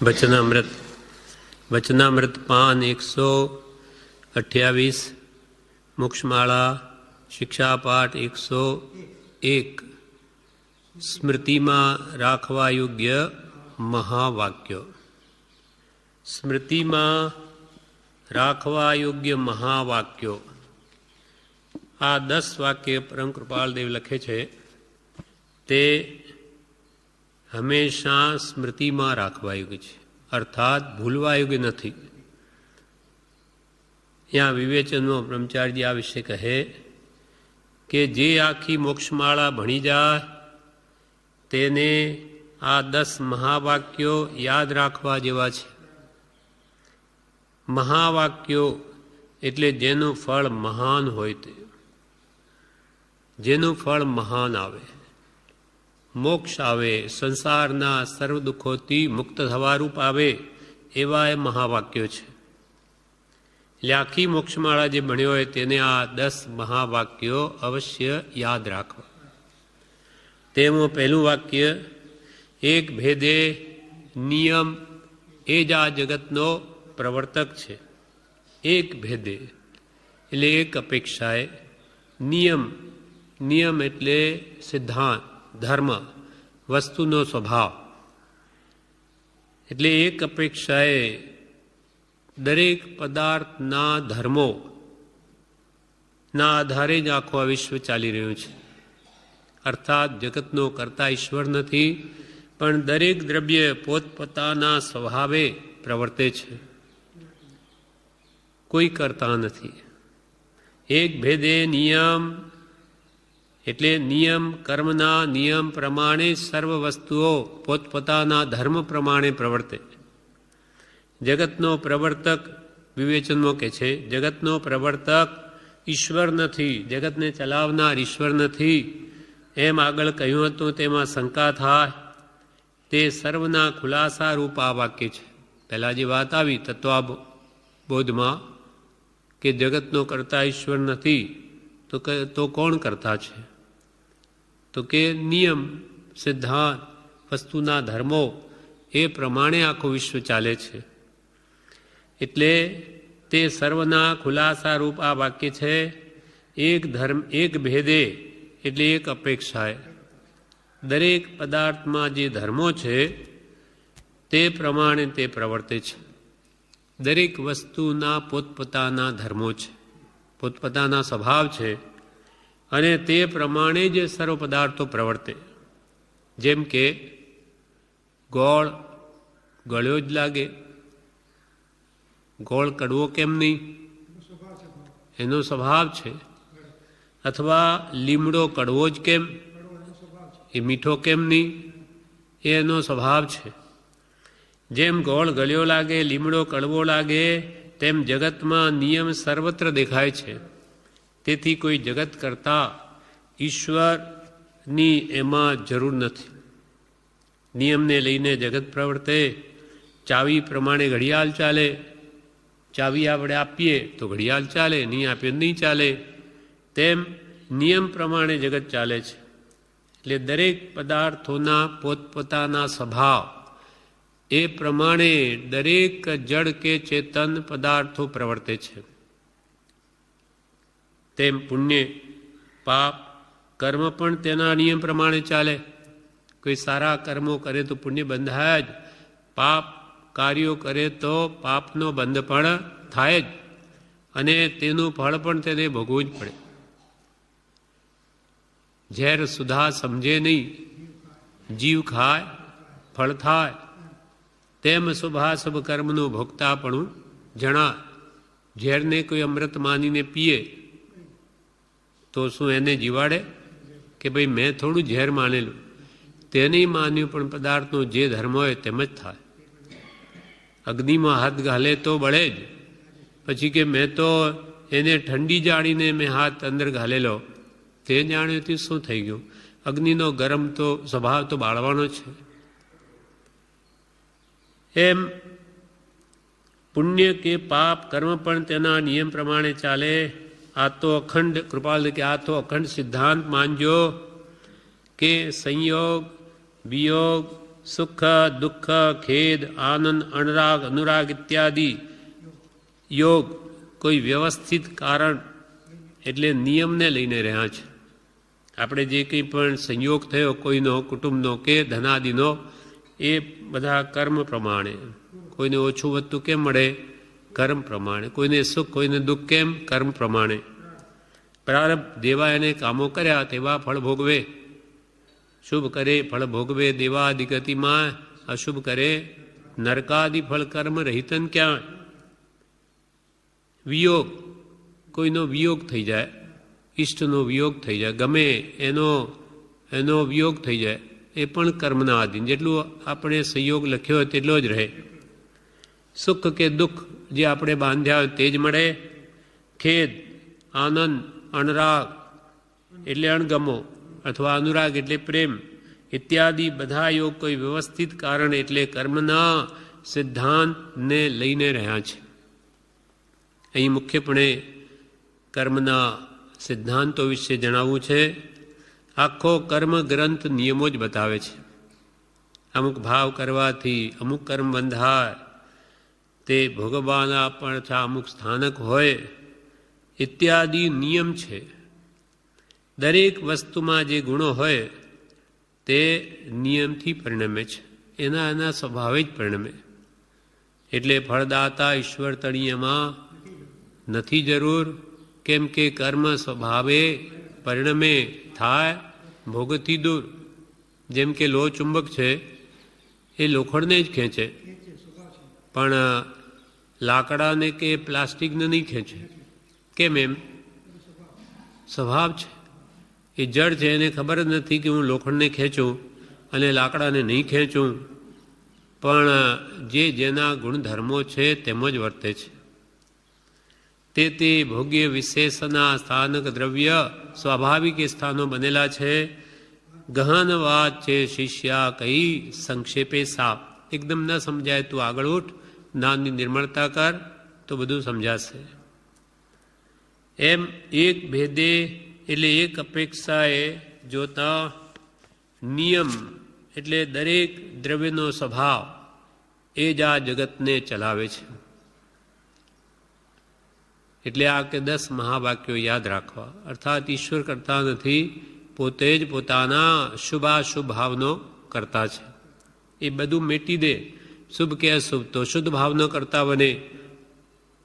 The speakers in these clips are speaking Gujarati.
વચનામૃત વચનામૃત પાન 128 મોક્ષમાળા શિક્ષાપાઠ 101 સ્મૃતિમાં રાખવા યોગ્ય મહાવાક્યો. સ્મૃતિમાં રાખવા યોગ્ય મહાવાક્યો. આ 10 વાક્ય પરમ કૃપાલદેવ લખે છે તે હંમેશા સ્મૃતિમાં રાખવા યોગ્ય છે, અર્થાત ભૂલવા યોગ્ય નથી. ત્યાં વિવેચનમાં બ્રહ્મચારીજી આ વિશે કહે કે જે આખી મોક્ષમાળા ભણી જાય તેને આ 10 મહાવાક્યો યાદ રાખવા જેવા છે. મહાવાક્યો એટલે જેનું ફળ મહાન હોય તે, જેનું ફળ મહાન આવે, મોક્ષ આવે, સંસારના સર્વ દુઃખોથી મુક્ત થવા રૂપ આવે, એવા એ મહાવાક્યો છે. એટલે આખી મોક્ષમાળા જે ભણ્યો હોય તેને આ 10 મહાવાક્યો અવશ્ય યાદ રાખવા. તેમાં પહેલું વાક્ય, એક ભેદે નિયમ એ જ આ જગતનો પ્રવર્તક છે. એક ભેદે એટલે એક અપેક્ષાએ, નિયમ, નિયમ એટલે સિદ્ધાંત, ધર્મ, વસ્તુનો સ્વભાવ. એટલે એક અપેક્ષાએ દરેક પદાર્થના ધર્મો ના આધારે જ આખું આ વિશ્વ ચાલી રહ્યું છે. અર્થાત જગતનો કર્તા ઈશ્વર નથી, પણ દરેક દ્રવ્ય પોતપોતાના સ્વભાવે પ્રવર્તે છે, કોઈ કરતા નથી. એક ભેદે નિયમ એટલે નિયમ, કર્મના નિયમ પ્રમાણે સર્વ વસ્તુઓ પોતપોતાના ધર્મ પ્રમાણે પ્રવર્તે. જગતનો પ્રવર્તક વિવેચનમાં કહે છે, જગતનો પ્રવર્તક ઈશ્વર નથી, જગતને ચલાવનાર ઈશ્વર નથી. એમ આગળ કહ્યું હતું તેમાં શંકા થાય તે સર્વના ખુલાસા રૂપ આ વાક્ય છે. પહેલાં જે વાત આવી તત્વબોધમાં કે જગતનો કરતા ઈશ્વર નથી, તો કોણ કરતા છે? તો કે નિયમ, સિદ્ધાંત, વસ્તુના ધર્મો એ પ્રમાણે આખું વિશ્વ ચાલે છે. એટલે તે સર્વના ખુલાસા રૂપ આ વાક્ય છે. એક ધર્મ, એક ભેદે એટલે એક અપેક્ષાએ દરેક પદાર્થમાં જે ધર્મો છે તે પ્રમાણે તે પ્રવર્તે છે. દરેક વસ્તુના પોતપોતાના ધર્મો છે, પોતપોતાના સ્વભાવ છે, અને તે પ્રમાણે જ સર્વ પદાર્થો પ્રવર્તે. જેમ કે ગોળ ગળ્યો જ લાગે, ગોળ કડવો કેમ નહીં? એનો સ્વભાવ છે. અથવા લીમડો કડવો જ કેમ? એ મીઠો કેમ નહીં? એનો સ્વભાવ છે. જેમ ગોળ ગળ્યો લાગે, લીમડો કડવો લાગે, તેમ જગતમાં નિયમ સર્વત્ર દેખાય છે. તેથી કોઈ જગત કરતા ઈશ્વરની એમાં જરૂર નથી. નિયમને લઈને જગત પ્રવર્તે. ચાવી પ્રમાણે ઘડિયાળ ચાલે. ચાવી આપણે આપીએ તો ઘડિયાળ ચાલે, નહીં આપીએ નહીં ચાલે. તેમ નિયમ પ્રમાણે જગત ચાલે છે. એટલે દરેક પદાર્થોના પોતપોતાના સ્વભાવ એ પ્રમાણે દરેક જડ કે ચેતન પદાર્થો પ્રવર્તે છે. તેમ પુણ્ય, પાપ, કર્મ પણ તેના નિયમ પ્રમાણે ચાલે. કોઈ સારા કર્મો કરે તો પુણ્ય બંધાય જ, પાપ કાર્યો કરે તો પાપનો બંધ પણ થાય જ, અને તેનું ફળ પણ તેને ભોગવવું જ પડે. ઝેર સુધા સમજે નહીં, જીવ ખાય ફળ થાય, તેમ શુભાશુભ કર્મનું ભોગતાપણું જણાય. ઝેરને કોઈ અમૃત માનીને પીએ તો શું એને જીવાડે? કે ભાઈ મેં થોડું ઝેર માનેલું, તેને માન્યું, પણ પદાર્થનો જે ધર્મ હોય તેમ જ થાય. અગ્નિમાં હાથ ઘાલે તો બળે જ, પછી કે મેં તો એને ઠંડી જાણીને મેં હાથ અંદર ઘાલેલો, તે જાણ્યું શું થઈ ગયું? અગ્નિનો ગરમ તો સ્વભાવ તો બાળવાનો છે. એમ પુણ્ય કે પાપ કર્મ પણ તેના નિયમ પ્રમાણે ચાલે. આ તો અખંડ કૃપાલ કે આ તો અખંડ સિદ્ધાંત માનજો કે સંયોગ, વિયોગ, સુખ દુઃખ ખેદ આનંદ અણરાગ અનુરાગ ઇત્યાદિ યોગ કોઈ વ્યવસ્થિત કારણ એટલે નિયમને લઈને રહ્યા છે. આપણે જે કંઈ પણ સંયોગ થયો કોઈનો કુટુંબનો કે ધનાદિનો એ બધા કર્મ પ્રમાણે. કોઈને ઓછું વધતું કેમ મળે? કર્મ પ્રમાણે. કોઈને સુખ કોઈને દુઃખ કેમ? કર્મ પ્રમાણે. પ્રારબ્ધ દેવા એને કામો કર્યા તેવા ફળ ભોગવે. શુભ કરે ફળ ભોગવે દેવાદિ ગતિમાં, અશુભ કરે નરકાદિ ફળ કર્મ રહિતન ક્યાં. વિયોગ કોઈનો વિયોગ થઈ જાય, ઈષ્ટનો વિયોગ થઈ જાય, ગમે એનો વિયોગ થઈ જાય, એ પણ કર્મના આધીન. જેટલું આપણે સંયોગ લખ્યો હોય તેટલો જ રહે. સુખ કે દુઃખ જે આપણે બાંધ્યા હોય તે જ મળે. ખેદ આનંદ અણરાગ એટલે અણગમો અથવા અનુરાગ એટલે પ્રેમ ઇત્યાદિ બધા યોગ કોઈ વ્યવસ્થિત કારણ એટલે કર્મના સિદ્ધાંતને લઈને રહ્યા છે. અહીં મુખ્યપણે કર્મના સિદ્ધાંતો વિશે જણાવવું છે. આખો કર્મ ગ્રંથ નિયમો જ બતાવે છે. અમુક ભાવ કરવાથી અમુક કર્મ બંધાય, તે ભોગવવાના પણ અમુક સ્થાનક હોય ઇત્યાદિ નિયમ છે. દરેક વસ્તુમાં જે ગુણો હોય તે નિયમથી પરિણમે છે, એના સ્વભાવે જ પરિણમે. એટલે ફળદાતા ઈશ્વર તળિયેમાં નથી જરૂર, કેમ કે કર્મ સ્વભાવે પરિણમે થાય ભોગથી દૂર. જેમ કે લોહ ચુંબક છે એ લોખંડને જ ખેંચે, પણ લાકડાને કે પ્લાસ્ટિકને નહીં ખેંચે. કેમ? એમ સ્વભાવ છે. એ જડ છે, એને ખબર જ નથી કે હું લોખંડને ખેંચું અને લાકડાને નહીં ખેંચું, પણ જે જેના ગુણધર્મો છે તેમ જ વર્તે છે. તે ભોગ્ય વિશેષના સ્થાનક દ્રવ્ય સ્વાભાવિક સ્થાનો બનેલા છે. ગહન વાત છે શિષ્યા કહી સંક્ષેપે સાપ. એકદમ ન સમજાય તું આગળ ઉઠ, જ્ઞાનની નિર્મળતા કર તો બધું સમજાશે. એમ એક ભેદે એટલે એક અપેક્ષાએ જોતા નિયમ એટલે દરેક દ્રવ્યનો સ્વભાવ એ જ આ જગતને ચલાવે છે. એટલે આ કે 10 મહાવાક્યો યાદ રાખવા. અર્થાત ઈશ્વર કરતા નથી, પોતે જ પોતાના શુભાશુભ ભાવનો કરતા છે. એ બધું મેટી દે, શુભ કે અશુભ, તો શુદ્ધ ભાવનો કરતા બને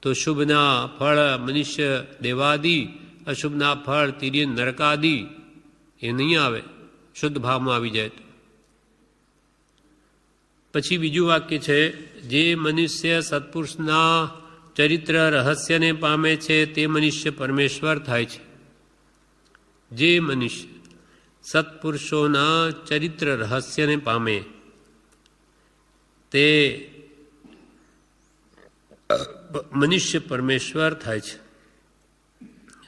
તો શુભના ફળ મનુષ્ય દેવાદિ, અશુભના ફળ તિર્ય નરકાદિ એ નહીં આવે, શુદ્ધ ભાવમાં આવી જાય તો. પછી બીજું વાક્ય છે, જે મનુષ્ય સત્પુરુષના ચરિત્ર રહસ્યને પામે છે તે મનુષ્ય પરમેશ્વર થાય છે. જે મનુષ્ય સત્પુરુષોના ચરિત્ર રહસ્યને પામે તે મનુષ્ય પરમેશ્વર થાય છે.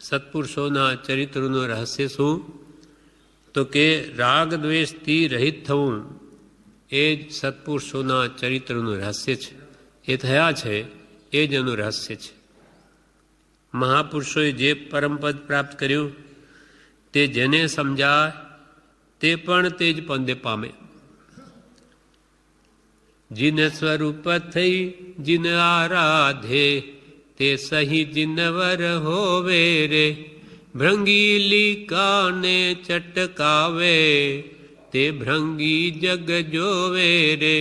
સત્પુરુષોના ચરિત્રનું રહસ્ય શું? તો કે રાગ દ્વેષથી રહિત થવું એ જ સત્પુરુષોના ચરિત્રનું રહસ્ય છે. એ થયા છે એ જ એનું રહસ્ય છે. મહાપુરુષોએ જે પરમપદ પ્રાપ્ત કર્યું તે જેને સમજાય તે પણ તે જ પદે પામે. જીન સ્વરૂપ થઈ જીન આરાધે તે સહી જીનવર હોવે રે. ભૃંગી લીકાને ચટકાવે તે ભૃંગી જગ જોવે રે.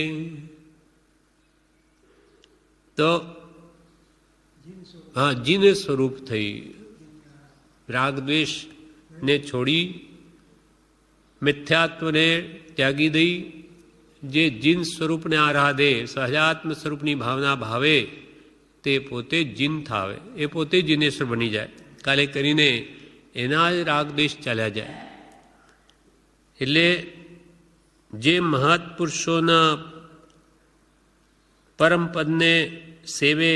તો હા, જીન સ્વરૂપ થઈ રાગ દ્વેષ ને છોડી મિથ્યાત્વને ત્યાગી દઈ જે જીન સ્વરૂપને આરાધે, સહજાત્મ સ્વરૂપની ભાવના ભાવે તે પોતે જીન થાવે, એ પોતે જીનેશ્વર બની જાય. કાલે કરીને એના જ રાગ દ્વેષ ચાલ્યા જાય. એટલે જે મહાત્પુરુષોના પરમપદને સેવે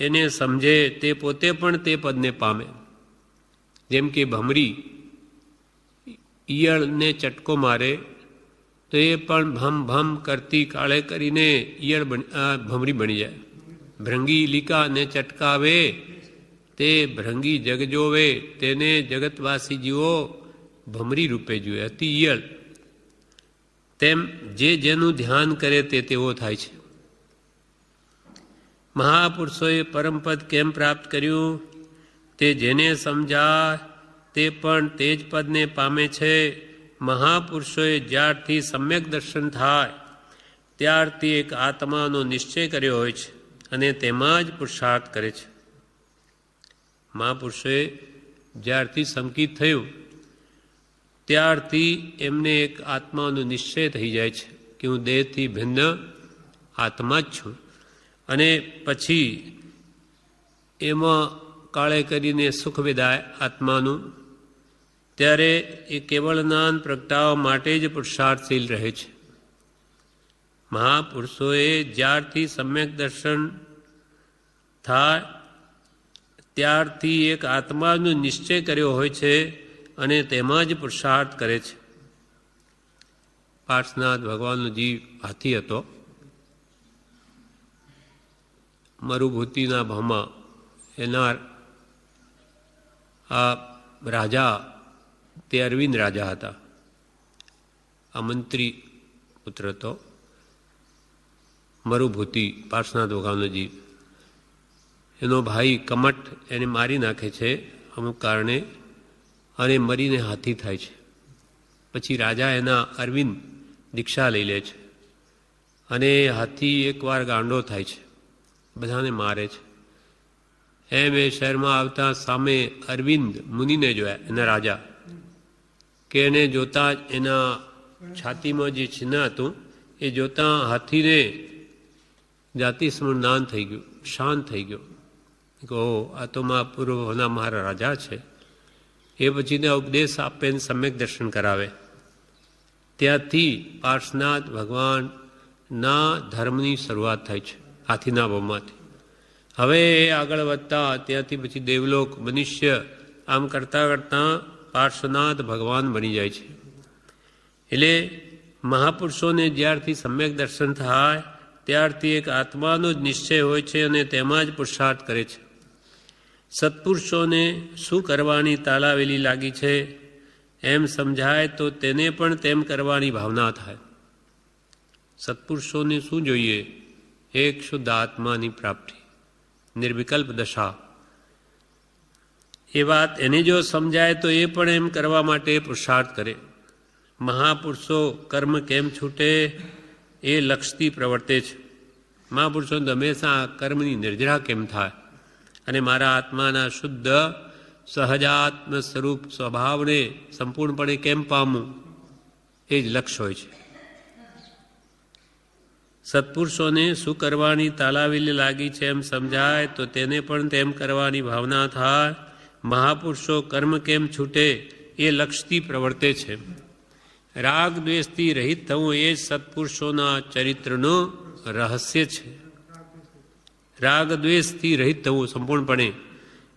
એને સમજે તે પોતે પણ તે પદને પામે. જેમ કે ભમરી ઈયળને ચટકો મારે તો એ પણ ભમ ભમ કરતી કાળે કરીને ઈયળ ભમરી બની જાય. ભૃંગી લીકાને ચટકાવે તે ભૃંગી જગ જોવે, તેને જગતવાસી જીવો ભમરી રૂપે જુએ, અતિ ઈયળ. તેમ જે જેનું ધ્યાન કરે તે તેવો થાય છે. મહાપુરુષોએ પરમપદ કેમ પ્રાપ્ત કર્યું તે જેને સમજાય તે પણ તે જ પદને પામે છે. મહાપુરુષોએ જ્યારથી સમ્યક દર્શન થાય ત્યારથી એક આત્માનો નિશ્ચય કર્યો હોય છે અને તેમાં જ પુરુષાર્થ કરે છે. મહાપુરુષોએ જ્યારથી સંકિત થયું ત્યારથી એમને એક આત્માનો નિશ્ચય થઈ જાય છે કે હું દેહથી ભિન્ન આત્મા જ છું. અને પછી એમાં કાળે કરીને સુખ વિદાય આત્માનું, ત્યારે એ કેવળ જ્ઞાન પ્રગટાવવા માટે જ પુરુષાર્થશીલ રહે છે. મહાપુરુષોએ જ્યારથી સમ્યક દર્શન થાય ત્યારથી એક આત્માનો નિશ્ચય કર્યો હોય છે અને તેમાં જ પુરુષાર્થ કરે છે. પાર્શ્વનાથ ભગવાનનો જીવ હાથી હતો. મરુભૂતિના ભામાં એના આ રાજા તે અરવિંદ રાજા હતા. આ મંત્રી પુત્ર હતો મરુભૂતિ, પાર્શ્વનાથ ભગવાનનો જીવ. એનો ભાઈ કમઠ એને મારી નાખે છે અમુક કારણે અને મરીને હાથી થાય છે. પછી રાજા એના અરવિંદ દીક્ષા લઈ લે છે અને હાથી એકવાર ગાંડો થાય છે, બધાને મારે છે. એમ એ શહેરમાં આવતા સામે અરવિંદ મુનિને જોયા, એના રાજા, કે એને જોતા જ એના છાતીમાં જે ચિહ્ન હતું એ જોતા હાથીને જાતિ સ્મરણ થઈ ગયું, શાંત થઈ ગયો. કહો આ તો પૂર્વના મારા રાજા છે. એ પછીને ઉપદેશ આપે ને સમ્યક દર્શન કરાવે. ત્યાંથી પાર્શ્વનાથ ભગવાનના ધર્મની શરૂઆત થાય છે હાથીના ભાવમાંથી. હવે આગળ વધતા ત્યાંથી પછી દેવલોક, મનુષ્ય, આમ કરતાં કરતાં પાર્શ્વનાથ ભગવાન બની જાય છે. એટલે મહાપુરુષોને જ્યારથી સમ્યક દર્શન થાય ત્યારથી એક આત્માનો જ નિશ્ચય હોય છે અને તેમાં જ પુરુષાર્થ કરે છે. સત્પુરુષોને શું કરવાની તાલાવેલી લાગી છે એમ સમજાય તો તેને પણ તેમ કરવાની ભાવના થાય. સત્પુરુષોને શું જોઈએ? એક શુદ્ધ આત્માની પ્રાપ્તિ, નિર્વિકલ્પ દશા. એ વાત એને જો સમજાય તો એ પણ એમ કરવા માટે પુરુષાર્થ કરે. મહાપુરુષો કર્મ કેમ છૂટે એ લક્ષથી પ્રવર્તે છે. મહાપુરુષો હંમેશા કર્મની નિર્જરા કેમ થાય અને મારા આત્માના શુદ્ધ સહજાત્મ સ્વરૂપ સ્વભાવને સંપૂર્ણપણે કેમ પામવું, એ જ લક્ષ્ય હોય છે. સત્પુરુષોને શું કરવાની તાલાવેલી લાગી છે એમ સમજાય તો તેને પણ તેમ કરવાની ભાવના થાય. મહાપુરુષો કર્મ કેમ છૂટે એ લક્ષ્યથી પ્રવર્તે છે. રાગ દ્વેષથી રહિત થવું એ સત્પુરુષોના ચરિત્રનું રહસ્ય છે. રાગ દ્વેષથી રહિત થવું સંપૂર્ણપણે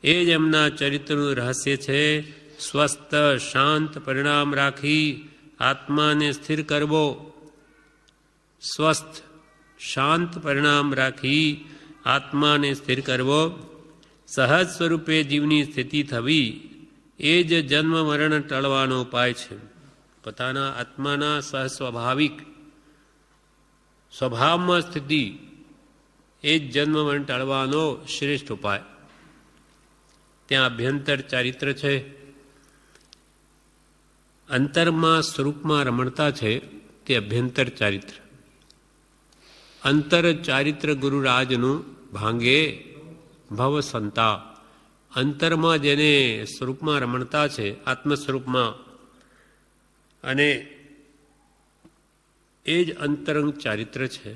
એ જ એમના ચરિત્રનું રહસ્ય છે. સ્વસ્થ શાંત પરિણામ રાખી આત્માને સ્થિર કરવો, સ્વસ્થ શાંત પરિણામ રાખી આત્માને સ્થિર કરવો, સહજ સ્વરૂપે જીવની સ્થિતિ થવી એ જ જન્મ મરણ ટળવાનો ઉપાય છે. પોતાના આત્માના સહસ્વાભાવિક સ્વભાવમાં સ્થિતિ એ જ જન્મ મરણ ટળવાનો શ્રેષ્ઠ ઉપાય. ત્યાં અભ્યંતર ચારિત્ર છે, અંતરમાં સ્વરૂપમાં રમણતા છે તે અભ્યંતર ચારિત્ર. અંતર ચારિત્ર ગુરુરાજનું ભાંગે ભવ સંતા. અંતરમાં જેને સ્વરૂપમાં રમણતા છે, આત્મ સ્વરૂપમાં, અને એ જ અંતરંગ ચારિત્ર છે.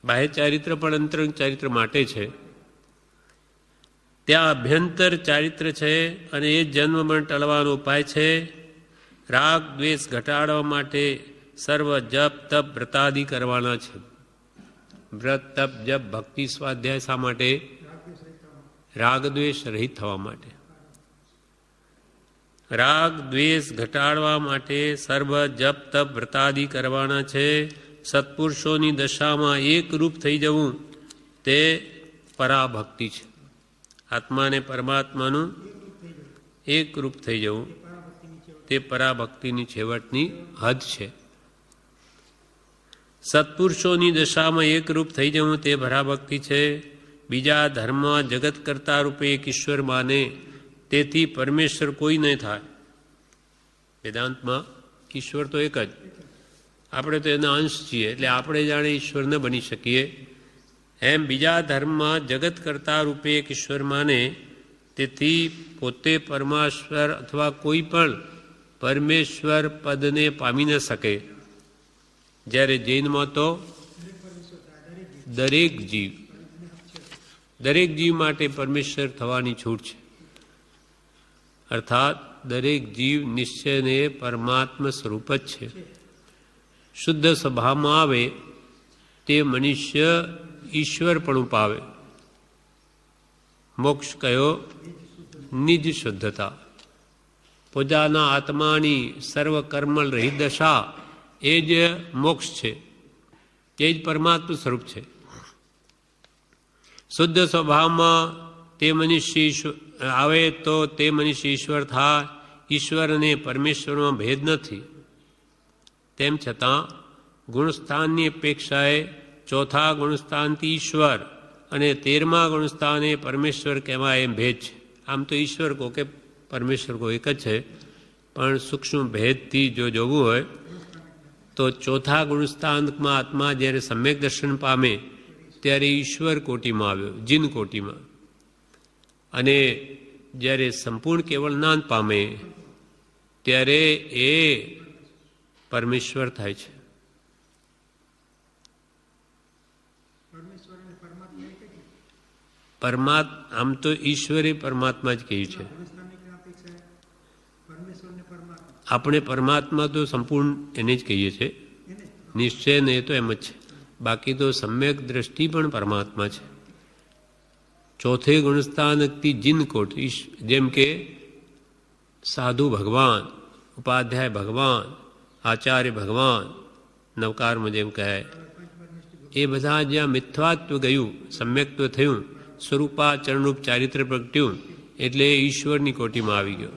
બાહ્ય ચારિત્ર પણ અંતરંગ ચારિત્ર માટે છે. ત્યાં અભ્યંતર ચારિત્ર છે અને એ જન્મ મરણ ટળવાનો ઉપાય છે. રાગ દ્વેષ ઘટાડવા માટે સર્વ જપ તપ વ્રતાદિ કરવાના છે. વ્રત તપ જપ ભક્તિ સ્વાધ્યાય શા માટે? રાગ દ્વેષ રહિત થવા માટે. રાગ દ્વેષ ઘટાડવા માટે સર્વ જપ તપ વ્રતાદિ કરવાના છે. સત્પુરુષોની દશામાં એક રૂપ થઈ જવું તે પરાભક્તિ છે. આત્માને પરમાત્માનું એક રૂપ થઈ જવું તે પરાભક્તિની છેવટની હદ છે. સત્પુરુષોની દશામાં એકરૂપ થઈ જવું તે પરાભક્તિ છે. બીજા ધર્મમાં જગત કરતા રૂપે એક ઈશ્વર માને, તેથી પરમેશ્વર કોઈ નહીં થાય. વેદાંતમાં ઈશ્વર તો એક જ, આપણે તો એના અંશ છીએ, એટલે આપણે જાણે ઈશ્વર ન બની શકીએ. એમ બીજા ધર્મમાં જગત કરતા રૂપે એક ઈશ્વર માને, તેથી પોતે પરમેશ્વર અથવા કોઈ પણ પરમેશ્વર પદને પામી ન શકે. જ્યારે જૈનમાં તો દરેક જીવ માટે પરમેશ્વર થવાની છૂટ છે. અર્થાત દરેક જીવ નિશ્ચયને પરમાત્મા સ્વરૂપ જ છે. શુદ્ધ સ્વભાવમાં આવે તે મનુષ્ય ઈશ્વરપણું પાવે. મોક્ષ કયો? નિજ શુદ્ધતા. પોતાના આત્માની સર્વ કર્મલ રહિત દશા એ જ મોક્ષ છે, એ જ પરમાત્મા સ્વરૂપ છે. શુદ્ધ સ્વભાવમાં તે મનુષ્ય આવે તો તે મનુષ્ય ઈશ્વર થાય. ઈશ્વર અને પરમેશ્વરમાં ભેદ નથી. તેમ છતાં ગુણસ્થાનની અપેક્ષાએ ચોથા ગુણસ્થાનથી ઈશ્વર અને 13મા ગુણસ્થાને પરમેશ્વર કહેવાય એમ ભેદ છે. આમ તો ઈશ્વર કહો કે પરમેશ્વર કહો એક જ છે, પણ સૂક્ષ્મ ભેદથી જો જોવું હોય તો ચોથા ગુણસ્થાનમાં આત્મા જ્યારે સમ્યક દર્શન પામે ત્યારે ઈશ્વર કોટીમાં આવ્યો, જીન કોટીમાં. અને જ્યારે સંપૂર્ણ કેવળ જ્ઞાન પામે ત્યારે એ પરમેશ્વર થાય છે. આમ તો ઈશ્વરે પરમાત્મા જ કહ્યું છે. આપણે પરમાત્મા તો સંપૂર્ણ એને જ કહીએ છીએ, નિશ્ચય ને તો એમ જ છે. બાકી તો સમ્યક દ્રષ્ટિ પણ પરમાત્મા છે. ચોથે ગુણસ્થાનથી જીનકોટ, જેમ કે સાધુ ભગવાન, ઉપાધ્યાય ભગવાન, આચાર્ય ભગવાન, નવકારમાં જેમ કહે, એ બધા જ્યાં મિથ્યાત્વ ગયું, સમ્યક્ત્વ થયું, સ્વરૂપાચરણરૂપ ચારિત્ર પ્રગટ્યું, એટલે ઈશ્વરની કોટીમાં આવી ગયો,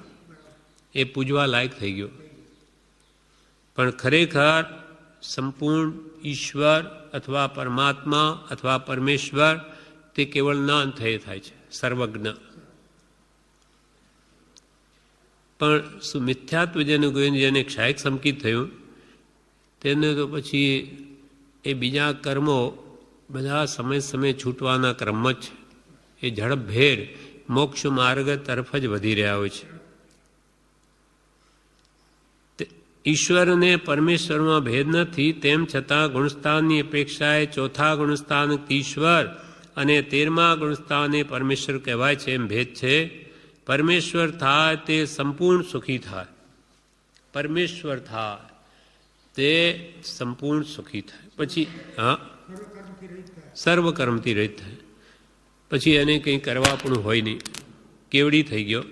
એ પૂજવા લાયક થઈ ગયો. પણ ખરેખર સંપૂર્ણ ઈશ્વર અથવા પરમાત્મા અથવા પરમેશ્વર તે કેવળ જ્ઞાન થાય છે, સર્વજ્ઞ. પણ મિથ્યાત્વ જેને ગયું, જેને ક્ષાયક સંકિત થયું, તેને તો પછી એ બીજા કર્મો બધા સમય છૂટવાના ક્રમ જ છે. એ ઝડપભેર મોક્ષ માર્ગ તરફ જ વધી રહ્યા હોય છે. ઈશ્વર અને પરમેશ્વરમાં ભેદ નથી. તેમ છતાં ગુણસ્થાનની અપેક્ષાએ ચોથા ગુણસ્થાન ઈશ્વર અને 13મા ગુણસ્થાને પરમેશ્વર કહેવાય છે એમ ભેદ છે. પરમેશ્વર થાય તે સંપૂર્ણ સુખી થાય. પરમેશ્વર થાય તે સંપૂર્ણ સુખી થાય. પછી સર્વકર્મથી રહિત થાય. પછી એને કંઈ કરવા પણ હોય નહીં, કેવડી થઈ ગયો.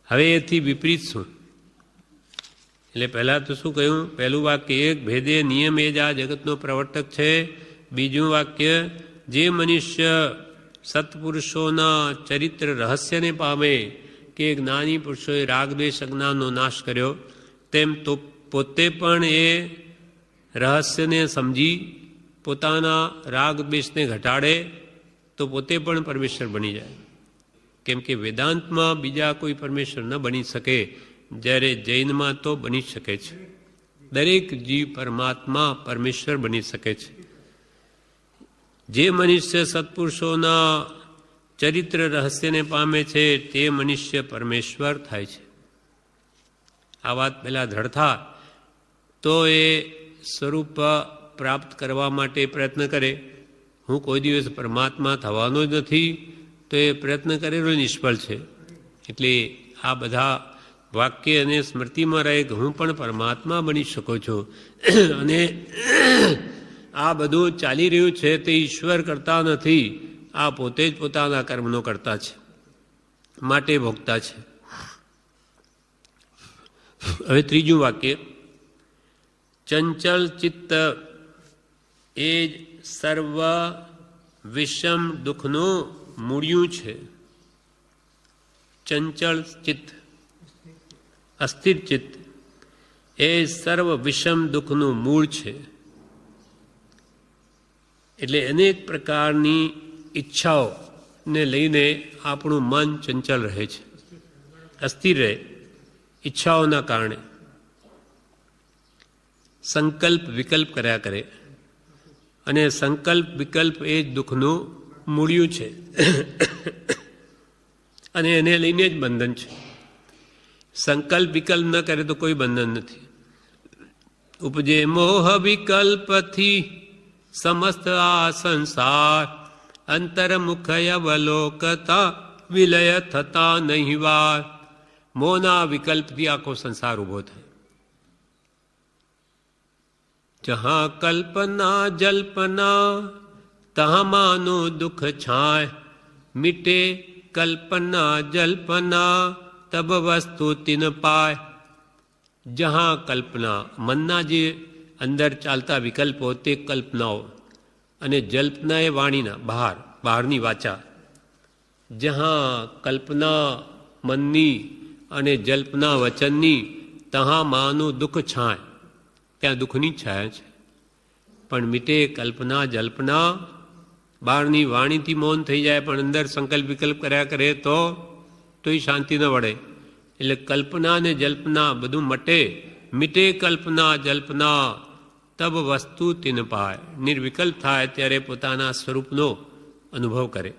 હવે એથી વિપરીત શું? એટલે પહેલાં તો શું કહ્યું? પહેલું વાક્ય એક ભેદે નિયમ એ જ આ જગતનો પ્રવર્તક છે. બીજું વાક્ય જે મનુષ્ય સત્પુરુષોના ચરિત્ર રહસ્યને પામે કે જ્ઞાની પુરુષોએ રાગદ્વેષ અજ્ઞાનનો નાશ કર્યો, તેમ તો પોતે પણ એ રહસ્યને સમજી પોતાના રાગદ્વેષને ઘટાડે તો પોતે પણ પરમેશ્વર બની જાય. કેમ કે વેદાંતમાં બીજા કોઈ પરમેશ્વર ન બની શકે, જ્યારે જૈનમાં તો બની શકે છે. દરેક જીવ પરમાત્મા પરમેશ્વર બની શકે છે. જે મનુષ્ય સત્પુરુષોના ચરિત્ર રહસ્યને પામે છે તે મનુષ્ય પરમેશ્વર થાય છે. આ વાત પહેલાં દ્રઢ થાય તો એ સ્વરૂપ પ્રાપ્ત કરવા માટે પ્રયત્ન કરે. હું કોઈ દિવસ પરમાત્મા થવાનો જ નથી, તો એ પ્રયત્ન કરેલો નિષ્ફળ છે. એટલે આ બધા વાક્ય અને સ્મૃતિમાં રહે કે હું પણ પરમાત્મા બની શકું છું. અને આ બધું ચાલી રહ્યું છે તે ઈશ્વર કરતા નથી, આ પોતે જ પોતાના કર્મનો કરતા છે, માટે ભોગતા છે. હવે ત્રીજું વાક્ય, ચંચલ ચિત્ત એ જ સર્વ વિષમ દુઃખનું મૂળિયું છે. ચંચળ ચિત્ત, અસ્થિર ચિત્ત, એ સર્વ વિષમ દુઃખનું મૂળ છે. એટલે અનેક પ્રકારની ઈચ્છાઓને લઈને આપણું મન ચંચલ રહે છે, અસ્થિર રહે. ઈચ્છાઓના કારણે સંકલ્પ વિકલ્પ કર્યા કરે, અને સંકલ્પ વિકલ્પ એ જ દુઃખનું મૂળિયું છે, અને એને લઈને જ બંધન છે. સંકલ્પ વિકલ્પ ન કરે તો કોઈ બંધન નથી. ઉપજે મોહ વિકલ્પથી સમસ્ત આ સંસાર, અંતર્મુખય અવલોકતા વિલય થતા નહીં વાર. મોહના વિકલ્પથી આખો સંસાર ઊભો થાય. જહાં કલ્પના જલ્પના તહાં માનું દુઃખ છાય, મિટે કલ્પના જલ્પના તબ વસ્તુ તિન પાય. જહાં કલ્પના, મનના જે અંદર ચાલતા વિકલ્પો તે કલ્પનાઓ, અને જલ્પના એ વાણીના બહારની વાચા. જહાં કલ્પના મનની અને જલ્પના વચનની, તહાં માનું દુઃખ છાય, ત્યાં દુઃખની છાયા છે. પણ મીટે કલ્પના જલ્પના, બહારની વાણીથી મૌન થઈ જાય પણ અંદર સંકલ્પ વિકલ્પ કર્યા કરે તોય શાંતિ ન વળે. એટલે કલ્પના ને જલ્પના બધું મટે. મીટે કલ્પના જલ્પના તબ વસ્તુ તિન પાય. નિર્વિકલ્પ થાય ત્યારે પોતાના સ્વરૂપનો અનુભવ કરે.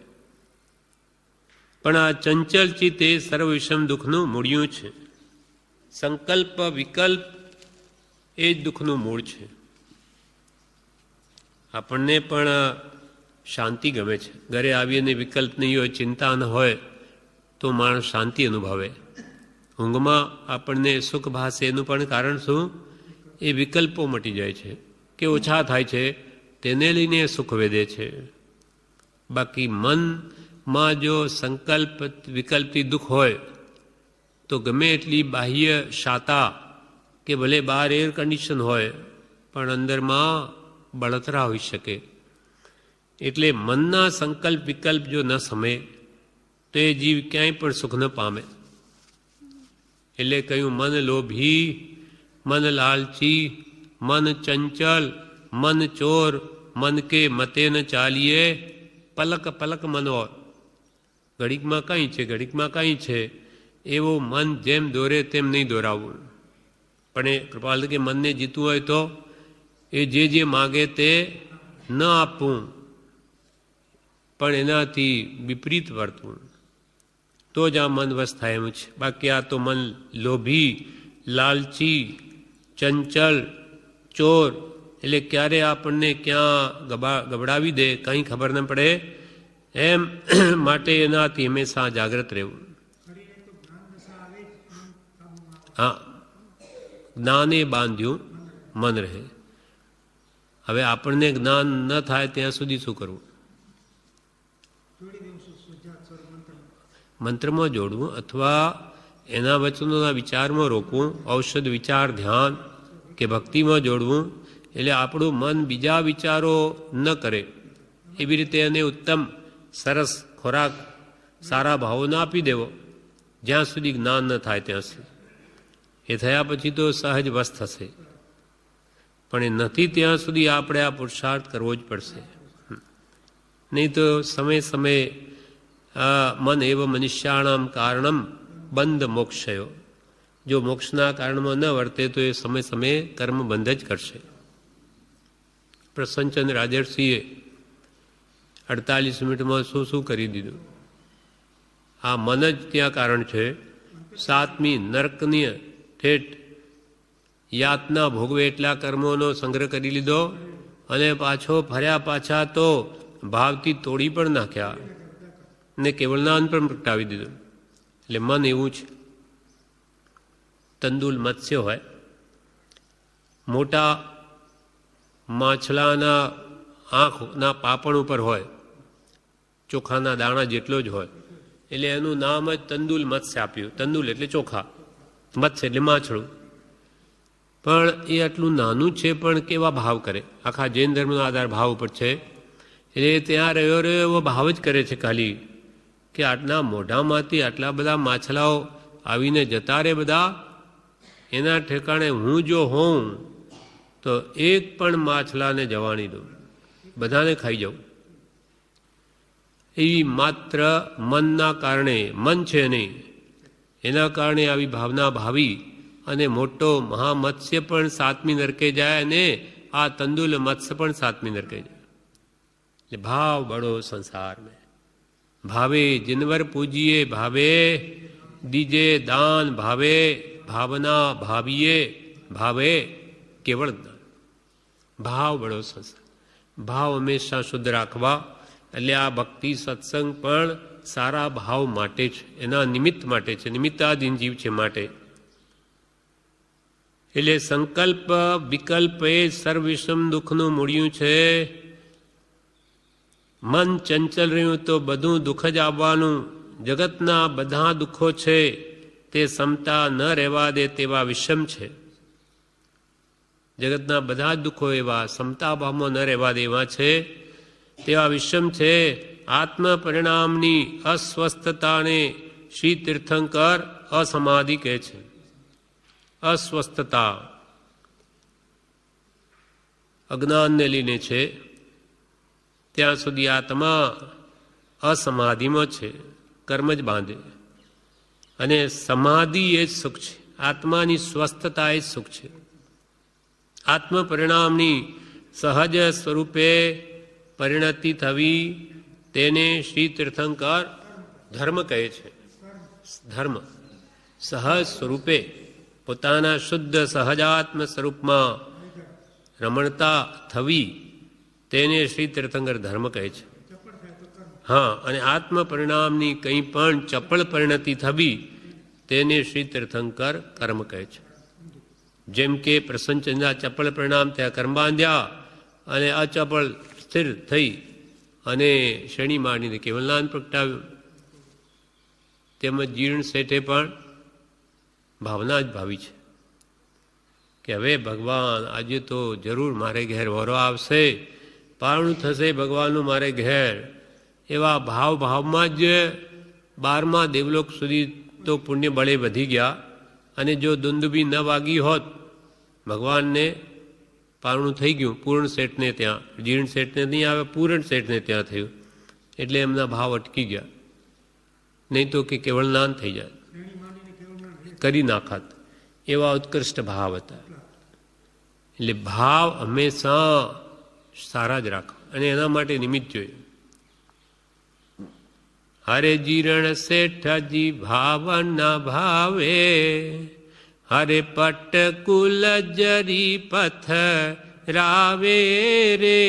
પણ આ ચંચલ ચિત્ત એ સર્વ વિષમ દુઃખનું મૂળિયું છે. સંકલ્પ વિકલ્પ એ જ દુઃખનું મૂળ છે. આપણને પણ શાંતિ ગમે છે. ઘરે આવીને વિકલ્પ નહીં હોય, ચિંતા ન હોય તો માણસ શાંતિ અનુભવે. ઊંઘમાં આપણને સુખ ભાસે એનું પણ કારણ શું? એ વિકલ્પો મટી જાય છે કે ઓછા થાય છે, તેને લઈને સુખ વેદે છે. બાકી મનમાં જો સંકલ્પ વિકલ્પથી દુઃખ હોય તો ગમે એટલી બાહ્ય શાતા કે ભલે બહાર એર કન્ડિશન હોય પણ અંદરમાં બળતરા હોઈ શકે. એટલે મનના સંકલ્પ વિકલ્પ જો ન સમે તો એ જીવ ક્યાંય પણ સુખ ન પામે. એટલે કહ્યું, મન લોભી, મન લાલચી, મન ચંચલ, મન ચોર, મન કે મતે ન ચાલીએ, પલક પલક મનોર. ઘડીકમાં કંઈ છે, ઘડીકમાં કંઈ છે, એવો મન જેમ દોરે તેમ નહીં દોરાવવું. પણ એ કૃપાલ કે મનને જીતવું હોય તો એ જે માગે તે ન આપવું, પણ એનાથી વિપરીત વર્તવું, તો જ આ મન વશ થાય એમ છે. બાકી આ તો મન લોભી, લાલચી, ચંચલ, ચોર, એટલે ક્યારે આપણને ક્યાં ગબડાવી દે કંઈ ખબર ન પડે. એમ માટે એનાથી હંમેશા જાગ્રત રહેવું. હા, જ્ઞાને બાંધ્યું મન રહે. હવે આપણને જ્ઞાન ન થાય ત્યાં સુધી શું કરવું? મંત્રમાં જોડવું અથવા એના વચનોના વિચારમાં રોકવું, ઔષધ વિચાર ધ્યાન કે ભક્તિમાં જોડવું. એટલે આપણું મન બીજા વિચારો ન કરે એવી રીતે એને ઉત્તમ સરસ ખોરાક, સારા ભાવોને આપી દેવો જ્યાં સુધી જ્ઞાન ન થાય ત્યાં સુધી. એ થયા પછી તો સહજ વશ થશે, પણ એ નથી ત્યાં સુધી આપણે આ પુરુષાર્થ કરવો જ પડશે. નહીં તો સમય સમયે મન એવ મનુષ્યાણામ કારણમ બંધ મોક્ષયો. જો મોક્ષના કારણમાં ન વર્તે તો એ સમય સમયે કર્મ બંધ જ કરશે. પ્રસન્નચંદ્ર રાજર્ષિએ 48 મિનિટમાં શું કરી દીધું? આ મન જ ત્યાં કારણ છે. 7મી નરકની ઠેઠ યાતના ભોગવે એટલા કર્મોનો સંગ્રહ કરી લીધો, અને ફર્યા પાછા તો ભાવથી તોડી પણ નાખ્યા ને કેવળનાન પણ પ્રગટાવી દીધું. એટલે મન એવું છે. તંદુલ મત્સ્ય હોય, મોટા માછલાના આંખના પાપણ ઉપર હોય, ચોખાના દાણા જેટલો જ હોય, એટલે એનું નામ જ તંદુલ મત્સ્ય આપ્યું. તંદુલ એટલે ચોખા, મત્સ્ય એટલે માછલું. પણ એ આટલું નાનું છે પણ કેવા ભાવ કરે. આખા જૈન ધર્મનો આધાર ભાવ ઉપર છે. એટલે ત્યાં રહ્યો એવો ભાવ જ કરે છે ખાલી, કે આટલા મોઢામાંથી આટલા બધા માછલાઓ આવીને જતા રહે બધા, એના ઠેકાણે હું જો હોઉં તો એક પણ માછલાને જવા નહીં દઉં, બધાને ખાઈ જાઉં. એવી માત્ર મનના કારણે, મન છે નહીં એના કારણે આવી ભાવના ભાવી અને મોટો મહામત્સ્ય પણ 7મી નરકે જાય અને આ તંદુલ મત્સ્ય પણ 7મી નરકે જાય. એટલે ભાવ બડો સંસાર મેં, ભાવે जिनवर पूजिए भावे दीजे दान भावे भावना भाविए भावे केवल दान. ભાવ બડો સંસાર. ભાવ હંમેશા શુદ્ધ રાખવા. એટલે આ ભક્તિ સત્સંગ પણ સારા ભાવ માટે છે, એના નિમિત્ત માટે છે, નિમિત્તાધીન જીવ છે માટે. એટલે સંકલ્પ વિકલ્પ એ સર્વવિષમ દુઃખનું મૂળિયું છે. મન ચંચલ રહ્યું તો બધું દુઃખ જ આવવાનું. જગતના બધા દુઃખો છે તે સમતા ન રહેવા દે તેવા વિષમ છે. જગતના બધા જ દુઃખો એવા સમતા ભાવમાં ન રહેવા દેવા છે તેવા વિષમ છે. આત્મ પરિણામની અસ્વસ્થતાને શ્રી તીર્થંકર અસમાધિ કહે છે. અસ્વસ્થતા અજ્ઞાનને લઈને છે. ત્યાં સુધી આત્મા અસમાધિમાં છે, કર્મ જ બાંધે. અને સમાધિ એ જ સુખ છે, આત્માની સ્વસ્થતા એ જ સુખ છે. આત્મ પરિણામની સહજ સ્વરૂપે પરિણતિ થવી તેને શ્રી તીર્થંકર ધર્મ કહે છે. ધર્મ સહજ સ્વરૂપે પોતાના શુદ્ધ સહજાત્મ સ્વરૂપમાં રમણતા થવી તેને શ્રી તીર્થંકર ધર્મ કહે છે. હા, અને આત્મ પરિણામની કંઈ પણ ચપળ પરિણતિ થવી તેને શ્રી તીર્થંકર કર્મ કહે છે. જેમ કે પ્રસન્નચંદ્રા ચપળ પરિણામ થયા, કર્મ બાંધ્યા અને અચપળ સ્થિર થઈ અને શ્રેણી માંડીને કેવલનાન પ્રગટાવ્યું. તેમજ જીર્ણ શેઠે પણ ભાવના જ ભાવી છે કે હવે ભગવાન આજે તો જરૂર મારે ઘેર વરો આવશે, પારણું થશે ભગવાનનું મારે ઘેર. એવા ભાવમાં જ 12મા દેવલોક સુધી તો પુણ્ય બળે વધી ગયા. અને જો દુંદુબી ન વાગી હોત, ભગવાનને પારણું થઈ ગયું પૂર્ણ શેઠને ત્યાં, જીર્ણ શેઠને નહીં આવે, પૂર્ણ શેઠને ત્યાં થયું, એટલે એમના ભાવ અટકી ગયા. નહીં તો કે કેવળનાન થઈ જાય, કરી નાખાત. એવા ઉત્કૃષ્ટ ભાવ હતા. એટલે ભાવ હંમેશા સારા જ રાખો અને એના માટે નિમિત્ત જોઈએ. હરે જીરણ શેઠજી ભાવના ભાવે, હરે પટકુલ જરી પથ રાવે રે,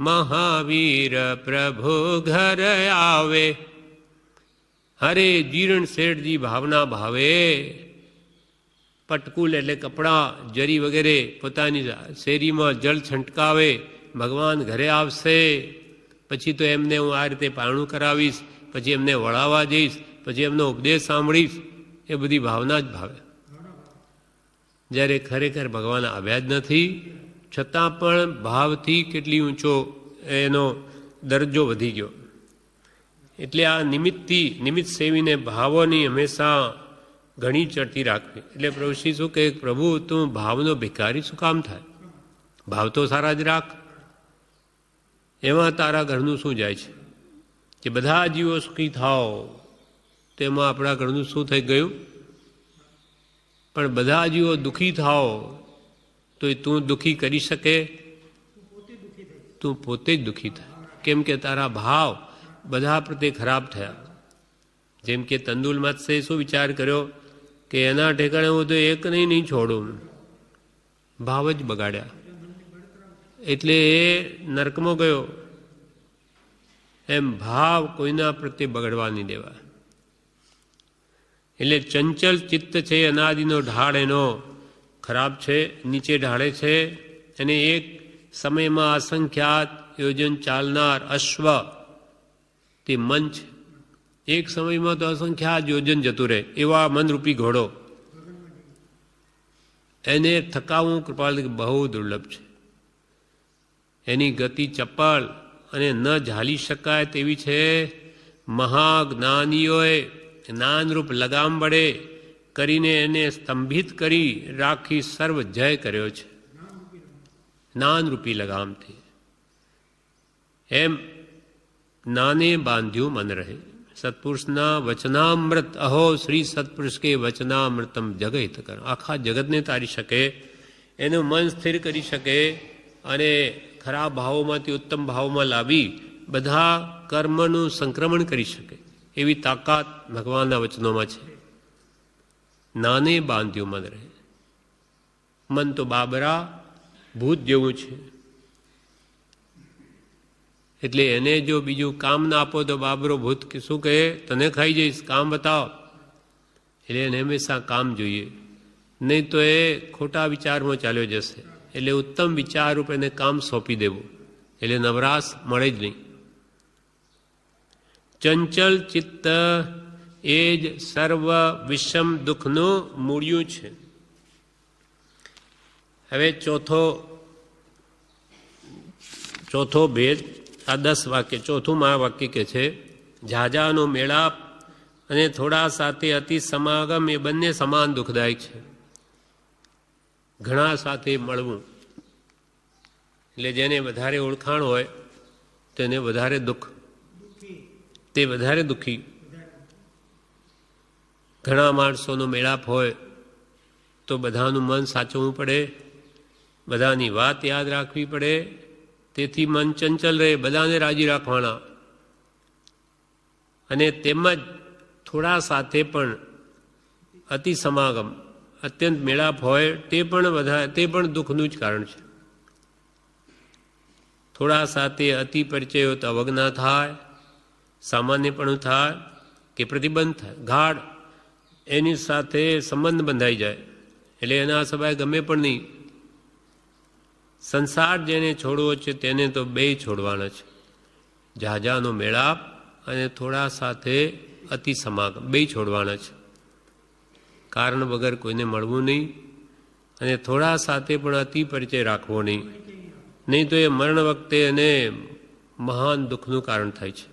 મહાવીર પ્રભુ ઘર આવે. હરે જીરણ શેઠજી ભાવના ભાવે. પટકુલ એટલે કપડાં, જરી વગેરે પોતાની શેરીમાં જળ છંટકાવે, ભગવાન ઘરે આવશે, પછી તો એમને હું આ રીતે પારણું કરાવીશ, પછી એમને વળાવવા જઈશ, પછી એમનો ઉપદેશ સાંભળીશ. એ બધી ભાવના જ ભાવે. જ્યારે ખરેખર ભગવાન આવ્યા જ નથી, છતાં પણ ભાવથી કેટલી ઊંચો એનો દરજ્જો વધી ગયો. એટલે આ નિમિત્ત સેવીને ભાવોની હંમેશા ઘણી ચડતી રાખવી. એટલે પ્રભુશ્રી શું કહે, પ્રભુ તું ભાવનો ભિખારી શું કામ થાય? ભાવ તો સારા જ રાખ. એમાં તારા ઘરનું શું જાય છે કે બધા જીવો સુખી થાઓ, તેમાં આપણા ઘરનું શું થઈ ગયું? પણ બધા જીવો દુઃખી થાઓ તો તું દુઃખી કરી શકે? તું પોતે જ દુઃખી થાય. કેમ કે તારા ભાવ બધા પ્રત્યે ખરાબ થયા. જેમ કે તંદુલ મત્સ્યે શું વિચાર કર્યો કે એના ઠેકાણે હું તો એક નહીં છોડું, ભાવ જ બગાડ્યા. એટલે એ નરકમાં ગયો. એમ ભાવ કોઈના પ્રત્યે બગડવા નહીં દેવા. એટલે ચંચલ ચિત્ત છે, અનાદિનો ઢાળ એનો ખરાબ છે, નીચે ઢાળે છે. અને એક સમયમાં અસંખ્યાત યોજન ચાલનાર અશ્વ તે મન છે. એક સમયમાં તો અસંખ્યાત યોજન જતું રહે એવા મનરૂપી ઘોડો, એને થકાવવું કૃપાલ બહુ દુર્લભ છે. એની ગતિ ચપળ અને ન ઝાલી શકાય તેવી છે. મહાજ્ઞાનીઓએ જ્ઞાનરૂપ લગામ વડે કરીને એને સ્તંભિત કરી રાખી સર્વ જય કર્યો છે જ્ઞાનરૂપી લગામથી. એમ જ્ઞાને બાંધ્યું મન રહે. સત્પુરુષના વચનામૃત અહો શ્રી સત્પુરુષ કે વચનામૃતમ જગત કર. આખા જગતને તારી શકે, એનું મન સ્થિર કરી શકે અને ખરાબ ભાવોમાંથી ઉત્તમ ભાવમાં લાવી બધા કર્મનું સંક્રમણ કરી શકે એવી તાકાત ભગવાનના વચનોમાં છે. નાને બાંધ્યું મન રહે. મન તો બાબરા ભૂત જેવું છે, એટલે એને જો બીજું કામ ના આપો તો બાબરો ભૂત શું કહે, તને ખાઈ જઈશ, કામ બતાવો. એટલે એને હંમેશા કામ જોઈએ, નહીં તો એ ખોટા વિચારમાં ચાલ્યો જશે. એટલે ઉત્તમ વિચાર રૂપે એને કામ સોંપી દેવું, એટલે નવરાશ મળે જ નહીં. ચંચલ ચિત્ત એ જ સર્વ વિષમ દુઃખનું મૂળિયું છે. હવે ચોથો ભેદ આ 10 વાક્ય, ચોથું મહાવાક્ય કે છે ઝાઝાનો મેળાપ અને થોડા સાથે અતિ સમાગમ એ બંને સમાન દુઃખદાયક છે. ઘણા સાથે મળવું એટલે જેને વધારે ઓળખાણ હોય તેને વધારે દુઃખ, તે વધારે દુઃખી. ઘણા માણસોનો મેળાપ હોય તો બધાનું મન સાચવવું પડે, બધાની વાત યાદ રાખવી પડે, તેથી મન ચંચલ રહે, બધાને રાજી રાખવાના. અને તેમજ થોડા સાથે પણ અતિ સમાગમ, અત્યંત મેળાપ હોય તે પણ દુઃખનું જ કારણ છે. થોડા સાથે અતિ પરિચય હોય તો અવજ્ઞા થાય, સામાન્યપણું થાય કે પ્રતિબંધ થાય, ગાઢ એની સાથે સંબંધ બંધાઈ જાય, એટલે એના સભાએ ગમે પણ નહીં. સંસાર જેને છોડવો છે તેને તો બે છોડવાના છે. ઝાઝાનો મેળાપ અને થોડા સાથે અતિ સમાગમ બે છોડવાના છે. કારણ વગર કોઈને મળવું નહીં અને થોડા સાથે પણ અતિ પરિચય રાખવો નહીં, નહીં તો એ મરણ વખતે એને મહાન દુઃખનું કારણ થાય છે.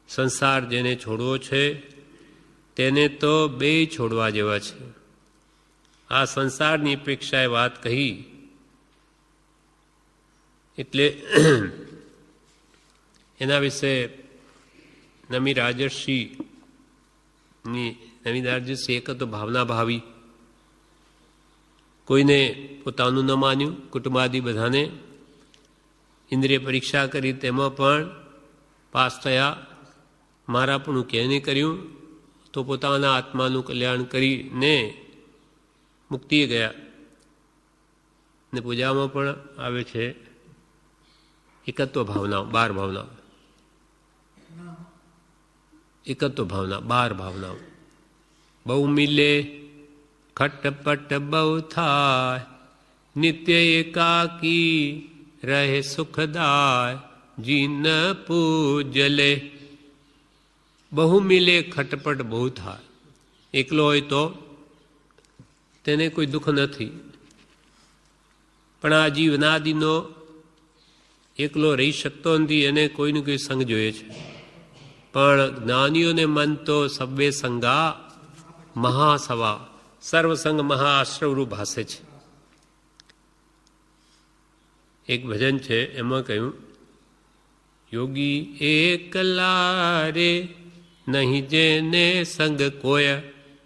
સંસાર જેને છોડવો છે તેને તો બે છોડવા જેવા છે. આ સંસારની અપેક્ષાએ વાત કહી એટલે એના વિશે નમી રાજર્ષિ એક તો ભાવના ભાવી, કોઈને પોતાનું ન માન્યું, કુટુંબાદી બધાને ઇન્દ્રિય પરીક્ષા કરી તેમાં પણ પાસ થયા. મારા પણ ક્યાંય કર્યું તો પોતાના આત્માનું કલ્યાણ કરીને મુક્તિએ ગયા. ને પૂજામાં પણ આવે છે એકત્વ ભાવના, 12 ભાવનાઓ, એકત્વ ભાવના 12 ભાવનાઓ. બહુ મિલે ખટપટ બહુ થાય, નિત્ય એકાકી રહે સુખદાય, જીન પૂજલે. બહુ મિલે ખટપટ બહુ થાય. એકલો હોય તો તેને કોઈ દુઃખ નથી, પણ આ જીવનાદિનો એકલો રહી શકતો નથી, એને કોઈનું કોઈ સંગ જોઈએ છે. પણ જ્ઞાનીઓને મન તો સબ્વે સંગા મહાસવા, સર્વસંગ મહાઆશ્રવરૂપ ભાષે છે. એક ભજન છે એમાં કહ્યું, યોગી એકલા રે નહીં જેને સંગ કોય.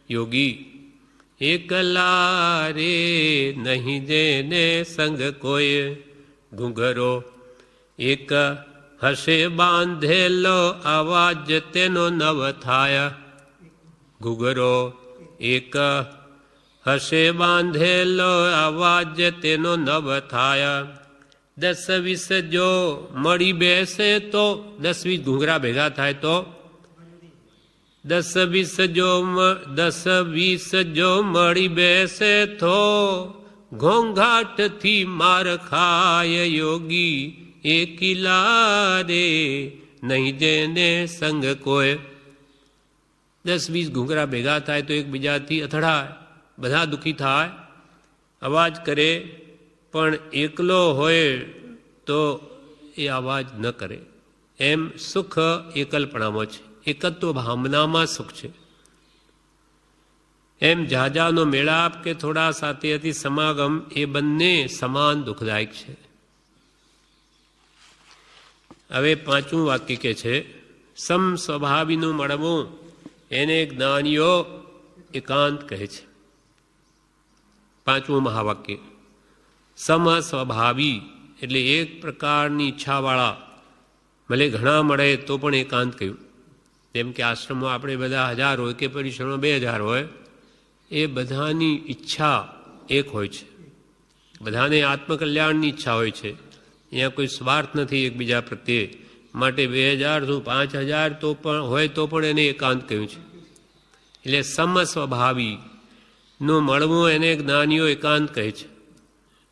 યોગી એકલા રે નહીં જેને સંગ કોઈ, ઘૂંઘરો એક હશે બાંધેલો અવાજ તેનો નવ થાય. ઘૂંઘરો એક હશે બાંધેલો અવાજ તેનો નવ થાય. 10-20 જો મળી બેસે તો, 10-20 ઘૂંઘરા ભેગા થાય તો, 10-20 જો મળી બેસે તો ઘોંઘાટથી માર ખાય. યોગી એકલા રે નહીં જેને સંગ કોઈ. 10-20 ઘૂંઘરા ભેગા થાય તો એકબીજાથી અથડાય, બધા દુઃખી થાય, અવાજ કરે, પણ એકલો હોય તો એ અવાજ ન કરે. એમ સુખ એકલપણામાં છે, એકત્વ ભાવનામાં સુખ છે. એમ ઝાઝાનો મેળાપ કે થોડા સાથે અતિ સમાગમ એ બંને સમાન દુઃખદાયક છે. હવે પાંચમું વાક્ય કે છે, સમ સ્વભાવીનું મળવું એને જ્ઞાનીઓ એકાંત કહે છે. પાંચમું મહાવાક્ય, સમ સ્વભાવી એટલે એક પ્રકારની ઈચ્છાવાળા, ભલે ઘણા મળે તો પણ એકાંત કહ્યું. જેમ કે આશ્રમમાં આપણે બધા 1000 હોય કે પરિસરમાં 2000 હોય, એ બધાની ઈચ્છા એક હોય છે. બધાને આત્મકલ્યાણની ઈચ્છા હોય છે. અહીંયા કોઈ સ્વાર્થ નથી એકબીજા પ્રત્યે. માટે 2000 શું 5000 તો પણ હોય તો પણ એને એકાંત કહ્યું છે. એટલે સમ સ્વભાવીનું મળવું એને જ્ઞાનીઓ એકાંત કહે છે.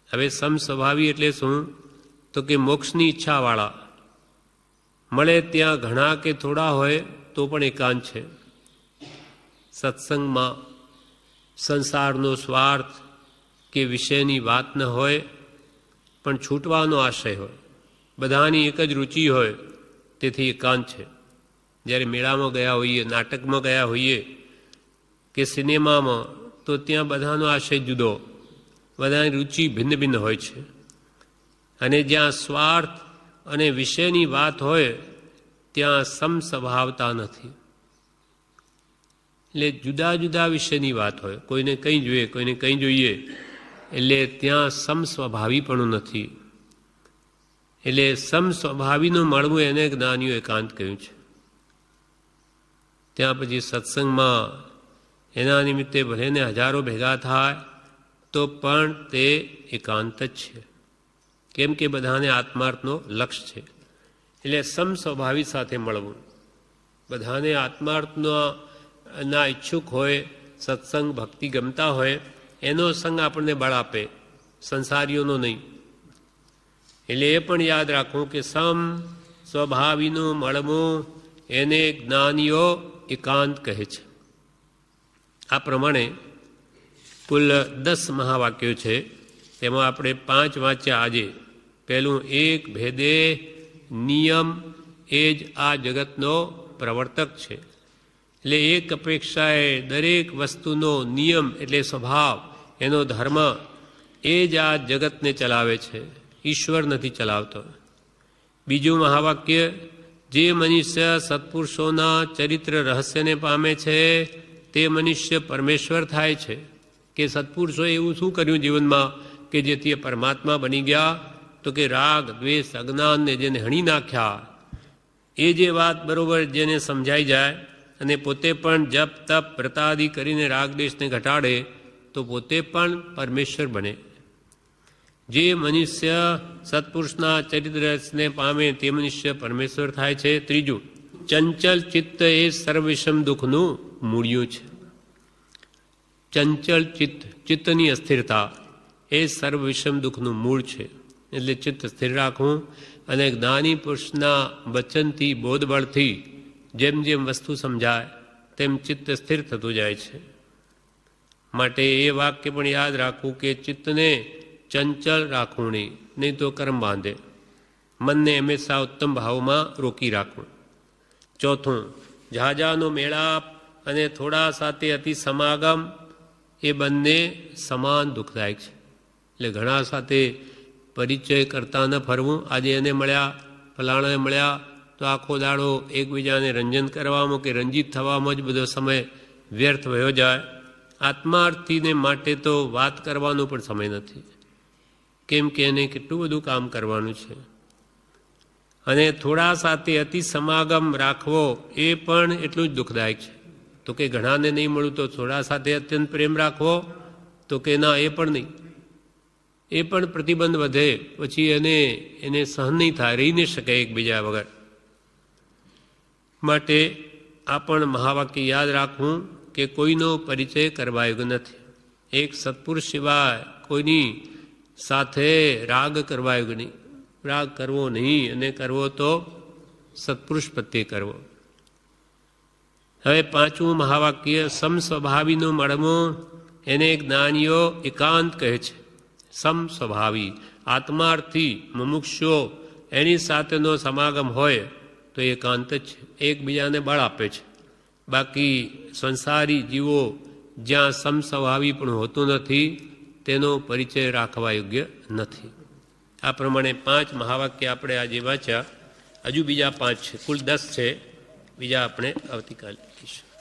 હવે સમ સ્વભાવી એટલે શું? તો કે મોક્ષની ઈચ્છાવાળા, મળે ત્યાં ઘણા કે થોડા હોય તો પણ એકાંત છે. સત્સંગમાં સંસારનો સ્વાર્થ કે વિષયની વાત ન હોય, પણ છૂટવાનો આશય હોય, બધાની એક જ રુચિ હોય, તેથી એકાંત છે. જ્યારે મેળામાં ગયા હોઈએ, નાટકમાં ગયા હોઈએ કે સિનેમામાં, તો ત્યાં બધાનો આશય જુદો, બધાની રુચિ ભિન્ન ભિન્ન હોય છે. અને જ્યાં સ્વાર્થ અને વિષયની વાત હોય ત્યાં સમસ્વભાવતા નથી. એટલે જુદા જુદા વિષયની વાત હોય, કોઈને કંઈ જોઈએ, કોઈને કંઈ જોઈએ, એટલે ત્યાં સમસ્વભાવીપણું નથી. એટલે સમસ્વભાવીનું મળવું એને જ્ઞાનીઓ એકાંત કહ્યું છે. ત્યાં પછી સત્સંગમાં એના નિમિત્તે ભલેને હજારો ભેગા થાય તો પણ તે એકાંત જ છે. કેમ કે બધાને આત્માર્થનો લક્ષ્ય છે. એટલે સમસ્વભાવી સાથે મળવું, બધાને આત્માર્થના ઈચ્છુક હોય, સત્સંગ ભક્તિ ગમતા હોય, એનો સંગ આપણને બળ આપે, સંસારીઓનો નહીં. એટલે એ પણ યાદ રાખવું કે સમ સ્વભાવીનું મળવું એને જ્ઞાનીઓ એકાંત કહે છે. આ પ્રમાણે કુલ 10 મહાવાક્યો છે. તેમાં આપણે 5 વાંચ્યા આજે. પહેલું, એક ભેદે નિયમ એ જ આ જગતનો પ્રવર્તક છે. એટલે એક અપેક્ષાએ દરેક વસ્તુનો નિયમ એટલે સ્વભાવ, એનો ધર્મ એ જ આ જગતને ચલાવે છે, ઈશ્વર નથી ચલાવતો. બીજું મહાવાક્ય, જે મનુષ્ય સત્પુરુષોના ચરિત્ર રહસ્યને પામે છે તે મનુષ્ય પરમેશ્વર થાય છે. કે સત્પુરુષોએ એવું શું કર્યું જીવનમાં કે જેથી એ પરમાત્મા બની ગયા? તો કે રાગ દ્વેષ અજ્ઞાનને જેને હણી નાખ્યા, એ જે વાત બરોબર જેને સમજાઈ જાય અને પોતે પણ જપ તપ વ્રતાદિ કરીને રાગ દ્વેષને ઘટાડે તો પોતે પણ પરમેશ્વર બને. જે મનુષ્ય સત્પુરુષના ચરિત્રને પામે તે મનુષ્ય પરમેશ્વર થાય છે. ત્રીજું, ચંચલ ચિત્ત એ સર્વવિષમ દુઃખનું મૂળિયું છે. ચંચલ ચિત્ત, ચિત્તની અસ્થિરતા એ સર્વવિષમ દુઃખનું મૂળ છે. એટલે ચિત્ત સ્થિર રાખવું અને જ્ઞાની પુરુષના વચનથી બોધબળથી જેમ જેમ વસ્તુ સમજાય તેમ ચિત્ત સ્થિર થતું જાય છે. માટે એ વાક્ય પણ યાદ રાખવું કે ચિત્તને ચંચલ રાખવું નહીં તો કર્મ બાંધે. મનને હંમેશા ઉત્તમ ભાવમાં રોકી રાખવું. ચોથું, ઝાઝાનો મેળાપ અને થોડા સાથે અતિ સમાગમ એ બંને સમાન દુઃખદાયક છે. એટલે ઘણા સાથે પરિચય કરતા ન ફરવું. આજે એને મળ્યા, ફલાણાને મળ્યા, તો આખો દાડો એકબીજાને રંજન કરવામાં કે રંજીત થવામાં જ બધો સમય વ્યર્થ વયો જાય. આત્માર્થીને માટે તો વાત કરવાનો પણ સમય નથી. કેમ કે એને કેટલું બધું કામ કરવાનું છે. અને થોડા સાથે અતિ સમાગમ રાખવો એ પણ એટલું જ દુઃખદાયક છે. તો કે ઘણાને નહીં મળું તો થોડા સાથે અત્યંત પ્રેમ રાખવો? તો કે ના, એ પણ નહીં. એ પણ પ્રતિબંધ વધે, પછી એને સહન નહીં થાય, રહી નહીં શકે એકબીજા વગર. માટે આ પણ મહાવાક્ય યાદ રાખવું કે કોઈનો પરિચય કરવા યોગ્ય નથી. એક સત્પુરુષ સિવાય કોઈની સાથે રાગ કરવા યોગ્ય નહીં. રાગ કરવો નહીં, અને કરવો તો સત્પુરુષ પ્રત્યે કરવો. હવે પાંચમું મહાવાક્ય, સમસ્વભાવીનું મળવું એને જ્ઞાનીઓ એકાંત કહે છે. સમસ્વભાવી આત્માર્થી મુમુક્ષુઓ એની સાથેનો સમાગમ હોય તો એકાંત જ છે, એકબીજાને બળ આપે છે. બાકી સંસારી જીવો જ્યાં સમસ્વભાવી પણ હોતું નથી તેનો પરિચય રાખવા યોગ્ય નથી. આ પ્રમાણે 5 મહાવાક્ય આપણે આજે વાંચ્યા. હજુ બીજા 5 છે, કુલ 10 છે. બીજા આપણે આવતીકાલે લખીશું.